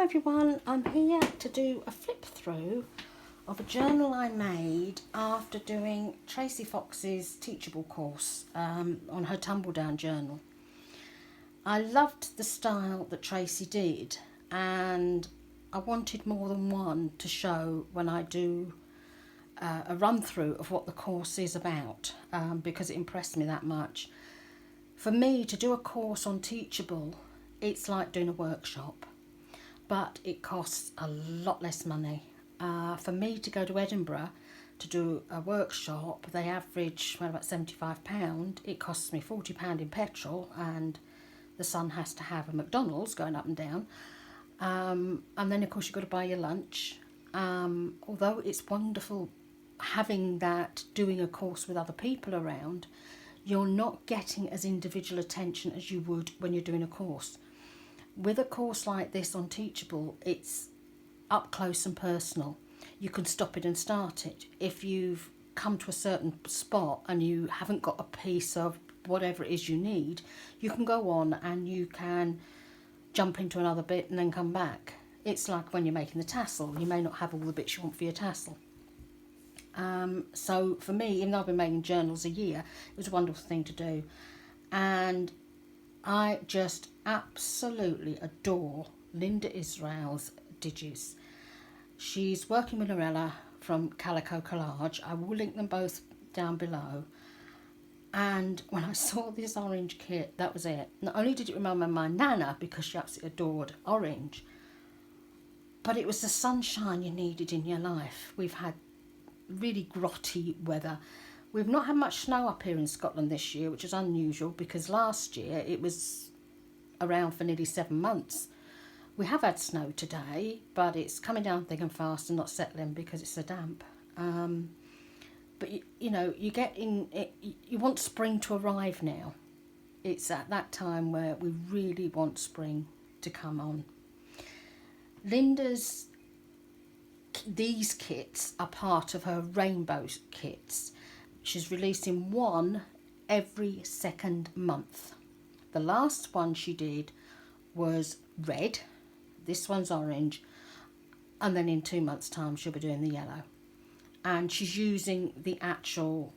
everyone, I'm here to do a flip through of a journal I made after doing Tracy Fox's Teachable course on her Tumble Down journal. I loved the style that Tracy did, and I wanted more than one to show when I do a run through of what the course is about, because it impressed me that much. For me to do a course on Teachable, it's like doing a workshop, but it costs a lot less money. For me to go to Edinburgh to do a workshop, they average about £75. It costs me £40 in petrol, and the son has to have a McDonald's going up and down. And then of course you've got to buy your lunch. Although it's wonderful having that, doing a course with other people around, you're not getting as individual attention as you would when you're doing a course. With a course like this on Teachable, it's up close and personal. You can stop it and start it. If you've come to a certain spot and you haven't got a piece of whatever it is you need, you can go on and you can jump into another bit and then come back. It's like when you're making the tassel. You may not have all the bits you want for your tassel. So for me, even though I've been making journals a year, it was a wonderful thing to do. And I just absolutely adore Linda Israel's Digis. She's working with Lorella from Calico Collage. I will link them both down below. And when I saw this orange kit, that was it. Not only did it remember my Nana, because she absolutely adored orange, but it was the sunshine you needed in your life. We've had really grotty weather. We've not had much snow up here in Scotland this year, which is unusual because last year it was around for nearly 7 months. We have had snow today, but it's coming down thick and fast and not settling because it's so damp. But you know, you get in it, you want spring to arrive now. It's at that time where we really want spring to come on. These kits are part of her rainbow kits. She's releasing one every second month. The last one she did was red, this one's orange, and then in 2 months' time she'll be doing the yellow. And she's using the actual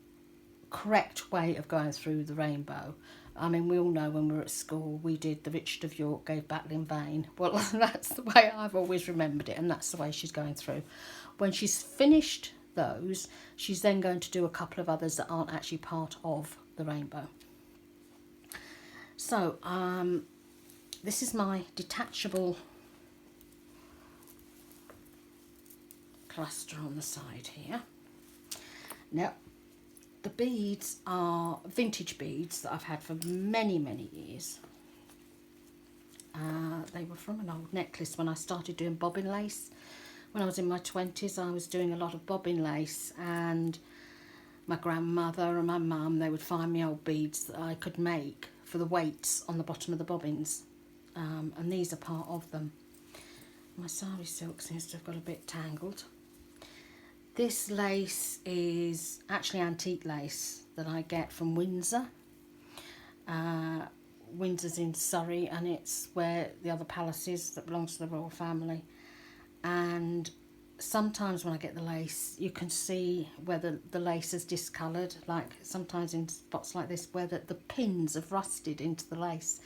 correct way of going through the rainbow. I mean, we all know when we were at school, we did the Richard of York gave battle in vain. Well, that's the way I've always remembered it, and that's the way she's going through. When she's finished those, she's then going to do a couple of others that aren't actually part of the rainbow. So, this is my detachable cluster on the side here. Now, the beads are vintage beads that I've had for many, many years. They were from an old necklace when I started doing bobbin lace. When I was in my 20s, I was doing a lot of bobbin lace, and my grandmother and my mum, they would find me old beads that I could make for the weights on the bottom of the bobbins. And these are part of them. My sari silk seems to have got a bit tangled. This lace is actually antique lace that I get from Windsor. Windsor's in Surrey, and it's where the other palace is that belongs to the royal family. And sometimes when I get the lace, you can see where the lace is discoloured, like sometimes in spots like this where the pins have rusted into the lace.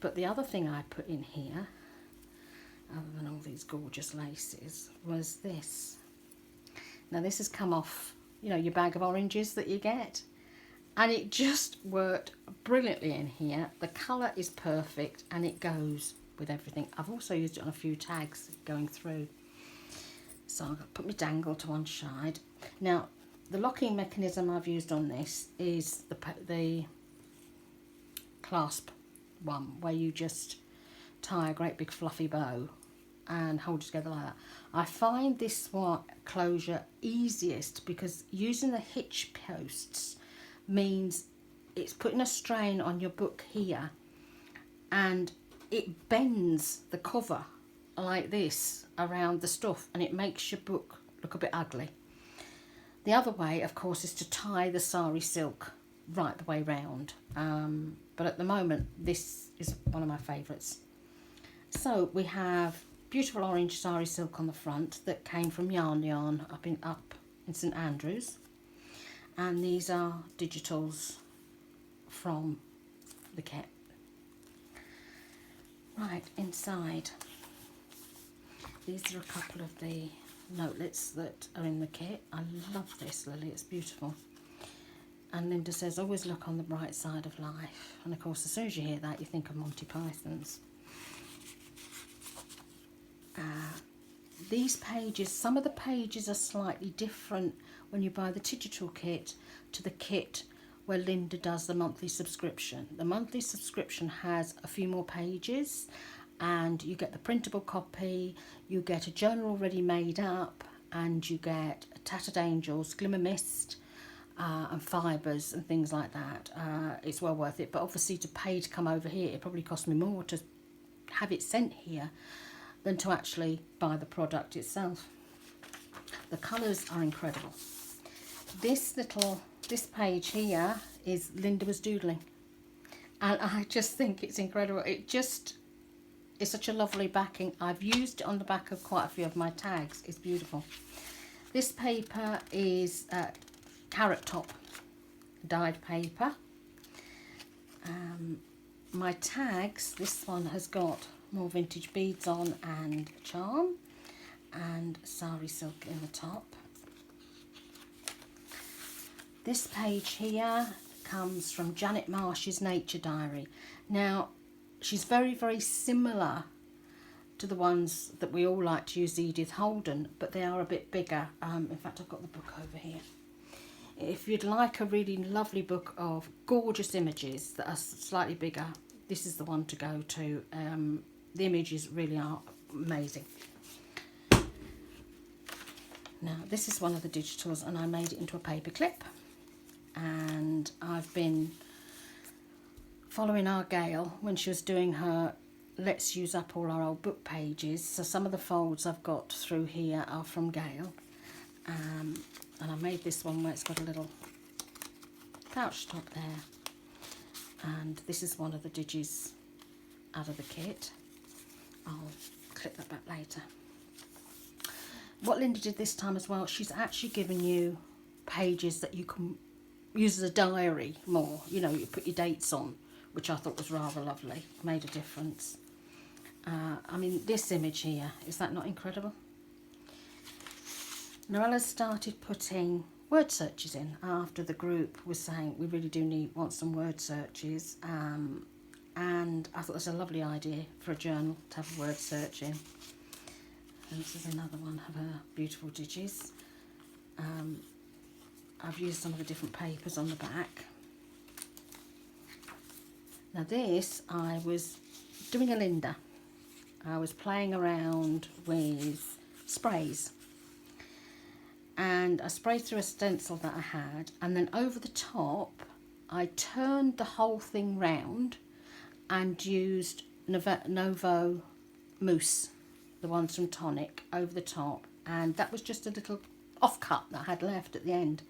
But the other thing I put in here, other than all these gorgeous laces, was this. Now this has come off, you know, your bag of oranges that you get, and it just worked brilliantly in here. The colour is perfect and it goes with everything. I've also used it on a few tags going through. So I'll put my dangle to one side. Now the locking mechanism I've used on this is the clasp one, where you just tie a great big fluffy bow and hold it together like that. I find this one closure easiest because using the hitch posts means it's putting a strain on your book here, and it bends the cover like this around the stuff, and it makes your book look a bit ugly. The other way, of course, is to tie the sari silk right the way round, but at the moment this is one of my favourites. So we have beautiful orange sari silk on the front that came from Yarn up in St Andrews, and these are digitals from the kit. Right, inside, these are a couple of the notelets that are in the kit. I love this, Lily, it's beautiful. And Linda says, always look on the bright side of life. And of course, as soon as you hear that, you think of Monty Python's. These pages, some of the pages are slightly different when you buy the digital kit to the kit where Linda does the monthly subscription. The monthly subscription has a few more pages, and you get the printable copy, you get a journal already made up, and you get Tattered Angels, Glimmer Mist, and fibres and things like that. It's well worth it, but obviously to pay to come over here, it probably cost me more to have it sent here than to actually buy the product itself. The colours are incredible. This page here is Linda was doodling, and I just think it's incredible. It's such a lovely backing. I've used it on the back of quite a few of my tags. It's beautiful. This paper is Carrot Top dyed paper. My tags, this one has got more vintage beads on and charm, and sari silk in the top. This page here comes from Janet Marsh's Nature Diary. Now, she's very, very similar to the ones that we all like to use, Edith Holden, but they are a bit bigger. In fact, I've got the book over here. If you'd like a really lovely book of gorgeous images that are slightly bigger, this is the one to go to. The images really are amazing. Now, this is one of the digitals, and I made it into a paper clip. And I've been following our Gail when she was doing her Let's Use Up All Our Old Book pages. So some of the folds I've got through here are from Gail. And I made this one where it's got a little pouch top there. And this is one of the digis out of the kit. I'll clip that back later. What Linda did this time as well, she's actually given you pages that you can use as a diary more. You know, you put your dates on, which I thought was rather lovely. Made a difference. I mean, this image here, is that not incredible? Noella's started putting word searches in after the group was saying we really want some word searches. And I thought it was a lovely idea for a journal to have a word search in. And this is another one of her beautiful digis. I've used some of the different papers on the back. Now this, I was doing a Linda. I was playing around with sprays. And I sprayed through a stencil that I had, and then over the top, I turned the whole thing round and used Novo Mousse, the ones from Tonic, over the top. And that was just a little offcut that I had left at the end.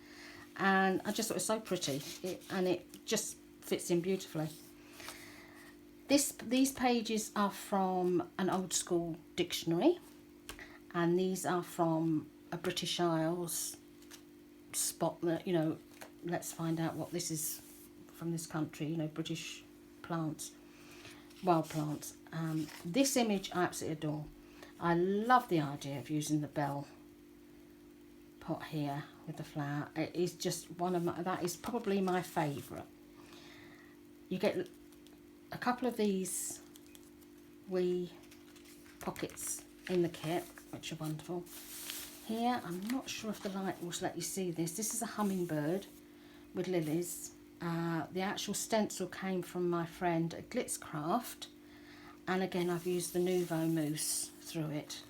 And I just thought it was so pretty, and it just fits in beautifully. These pages are from an old school dictionary, and these are from a British Isles spot that, you know, let's find out what this is from this country, you know, British plants, wild plants. This image I absolutely adore. I love the idea of using the bell pot here with the flower. It is just that is probably my favourite. You get a couple of these wee pockets in the kit, which are wonderful. Here, I'm not sure if the light will let you see this. This is a hummingbird with lilies. The actual stencil came from my friend at Glitzcraft, and again I've used the Nouveau Mousse through it.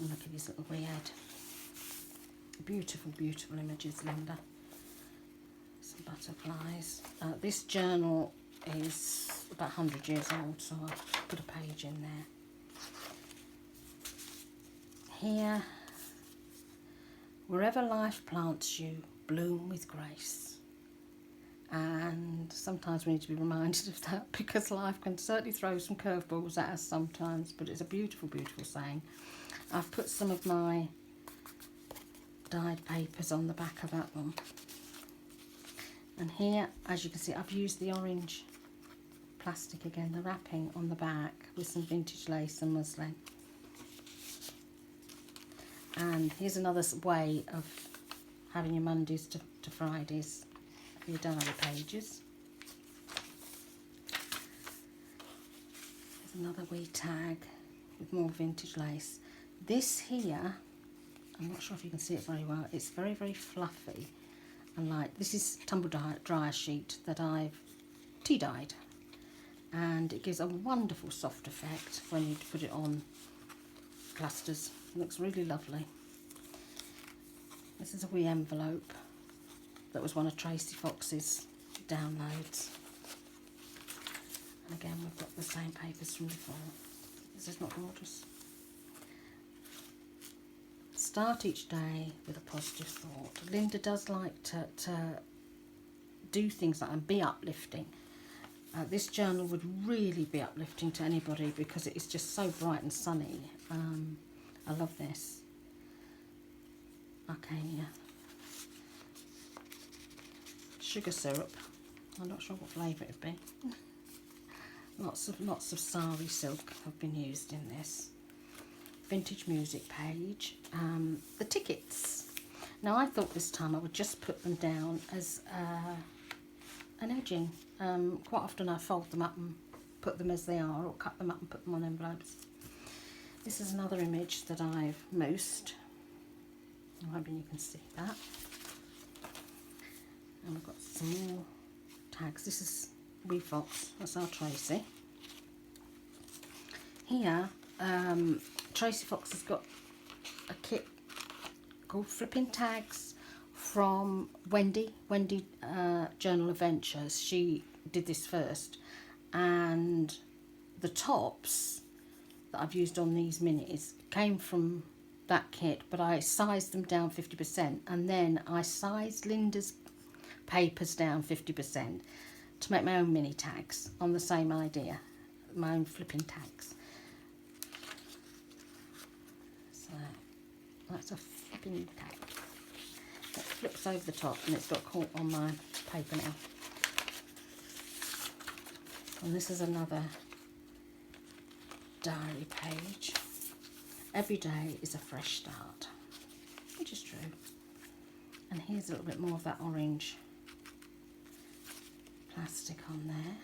And look at these little weird, beautiful, beautiful images, Linda. Some butterflies. This journal is about 100 years old, so I'll put a page in there. Here, wherever life plants you, bloom with grace. and sometimes we need to be reminded of that because life can certainly throw some curveballs at us sometimes, but it's a beautiful, beautiful saying. I've put some of my dyed papers on the back of that one. And here, as you can see, I've used the orange plastic again, the wrapping on the back with some vintage lace and muslin. And here's another way of having your Mondays to Fridays for your diary pages. There's another wee tag with more vintage lace. This here, I'm not sure if you can see it very well, it's very, very fluffy and light. This is tumble dryer sheet that I've tea dyed, and it gives a wonderful soft effect when you put it on clusters. It looks really lovely. This is a wee envelope that was one of Tracy Fox's downloads. And again, we've got the same papers from before. This is not gorgeous. Start each day with a positive thought. Linda does like to do things like and be uplifting. This journal would really be uplifting to anybody because it is just so bright and sunny. I love this. Arcania. Sugar syrup. I'm not sure what flavour it would be. Lots of sari silk have been used in this. Vintage music page. The tickets. Now I thought this time I would just put them down as an edging. Quite often I fold them up and put them as they are, or cut them up and put them on envelopes. This is another image that I've moussed. I'm hoping you can see that. And we've got some more tags. This is Wee Fox, that's our Tracy. Here, Tracy Fox has got a kit called Flipping Tags from Wendy Journal Adventures. She did this first, and the tops that I've used on these minis came from that kit, but I sized them down 50%, and then I sized Linda's papers down 50% to make my own mini tags on the same idea, my own flipping tags. So that's a flipping tag that flips over the top, and it's got caught on my paper now. And this is another diary page. Every day is a fresh start, which is true. And here's a little bit more of that orange plastic on there.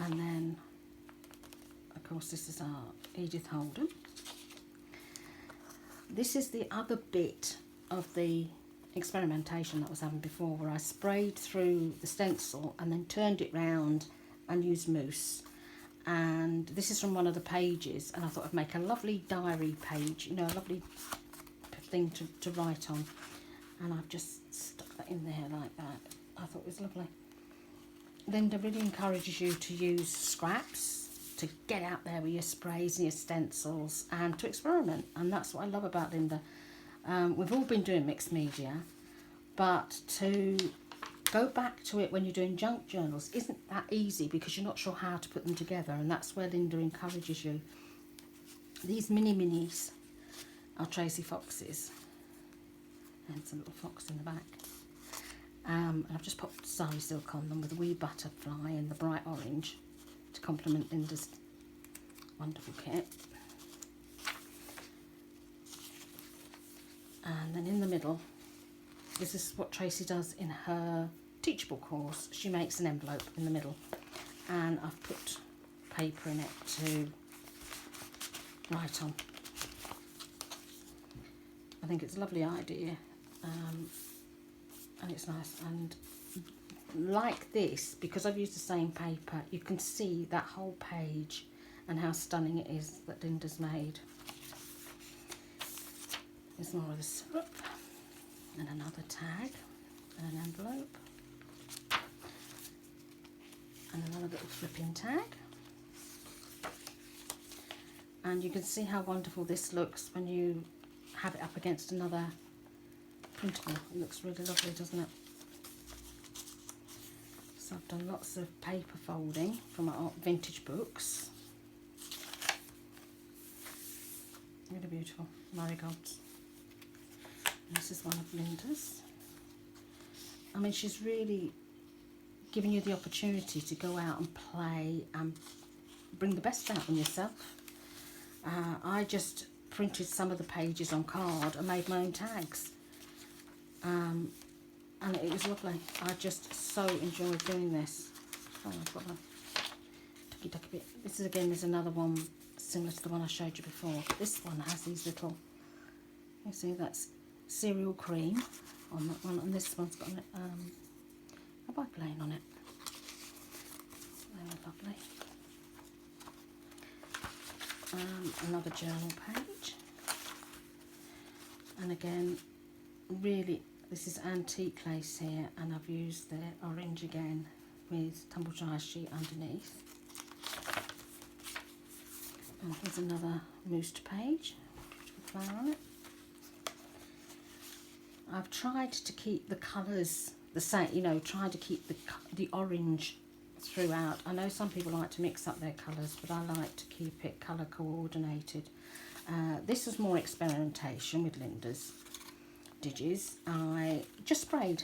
And then, of course, this is our Edith Holden. This is the other bit of the experimentation that was happening before, where I sprayed through the stencil and then turned it round and used mousse. And this is from one of the pages, and I thought I'd make a lovely diary page, you know, a lovely thing to write on. And I've just stuck that in there like that. I thought it was lovely. Linda really encourages you to use scraps, to get out there with your sprays and your stencils and to experiment, and that's what I love about Linda. We've all been doing mixed media, but to go back to it when you're doing junk journals isn't that easy because you're not sure how to put them together, and that's where Linda encourages you. These minis are Tracy Fox's, and it's a little fox in the back. And I've just popped sari silk on them with a wee butterfly in the bright orange to complement Linda's wonderful kit. And then in the middle, this is what Tracy does in her Teachable course. She makes an envelope in the middle, and I've put paper in it to write on. I think it's a lovely idea, and it's nice. And like this, because I've used the same paper, you can see that whole page and how stunning it is that Linda's made. There's more of the syrup, and another tag, and an envelope, and another little flipping tag. And you can see how wonderful this looks when you have it up against another printable. It looks really lovely, doesn't it? So I've done lots of paper folding from my vintage books. Really beautiful marigolds. And this is one of Linda's. I mean, she's really giving you the opportunity to go out and play and bring the best out in yourself. I just printed some of the pages on card and made my own tags. And it was lovely. I just so enjoyed doing this. Oh, I've got a tucky bit. This is again, there's another one similar to the one I showed you before. This one has these little, you see that's cereal cream on that one, and this one's got a biplane on it. They were lovely. Another journal page, and again, really, this is antique lace here, and I've used the orange again with tumble dry sheet underneath. And here's another moosed page, beautiful flower on it. I've tried to keep the colours the same, you know, tried to keep the orange throughout. I know some people like to mix up their colours, but I like to keep it colour coordinated. This was more experimentation with Linda's digis. I just sprayed.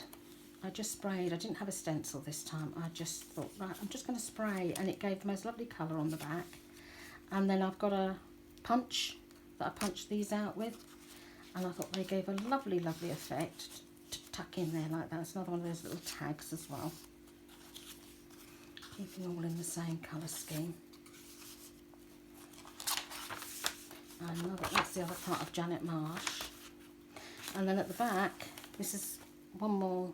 I didn't have a stencil this time. I just thought, right, I'm just going to spray, and it gave the most lovely colour on the back. And then I've got a punch that I punched these out with, and I thought they gave a lovely, lovely effect to tuck in there like that. It's another one of those little tags as well. Keeping all in the same colour scheme. And that's the other part of Janet Marsh. And then at the back, this is one more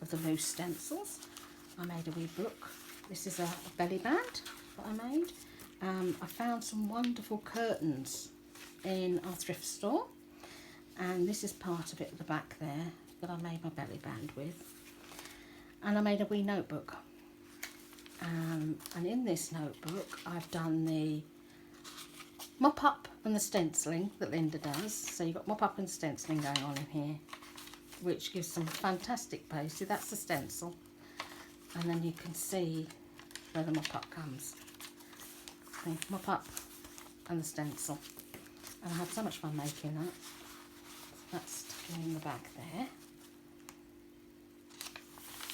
of the loose stencils. I made a wee book. This is a belly band that I made. I found some wonderful curtains in our thrift store. And this is part of it at the back there that I made my belly band with. And I made a wee notebook. And in this notebook I've done the mop up and the stenciling that Linda does. So you've got mop up and stenciling going on in here, which gives some fantastic base. See, that's the stencil, and then you can see where the mop up comes. See, mop up and the stencil, and I had so much fun making that. That's in the back there.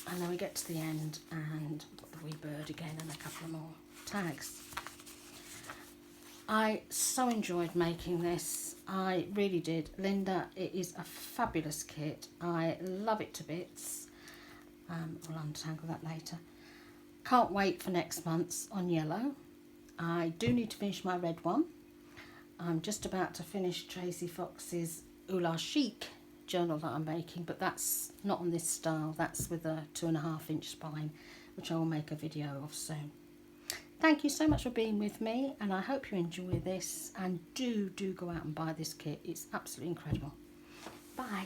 And then we get to the end, and we've got the wee bird again and a couple of more tags. I so enjoyed making this. I really did. Linda, it is a fabulous kit. I love it to bits. I'll untangle that later. Can't wait for next month's on yellow. I do need to finish my red one. I'm just about to finish Tracy Fox's Ula Chic journal that I'm making, but that's not on this style. That's with a 2.5-inch spine, which I will make a video of soon. Thank you so much for being with me, and I hope you enjoy this, and do go out and buy this kit. It's absolutely incredible. Bye.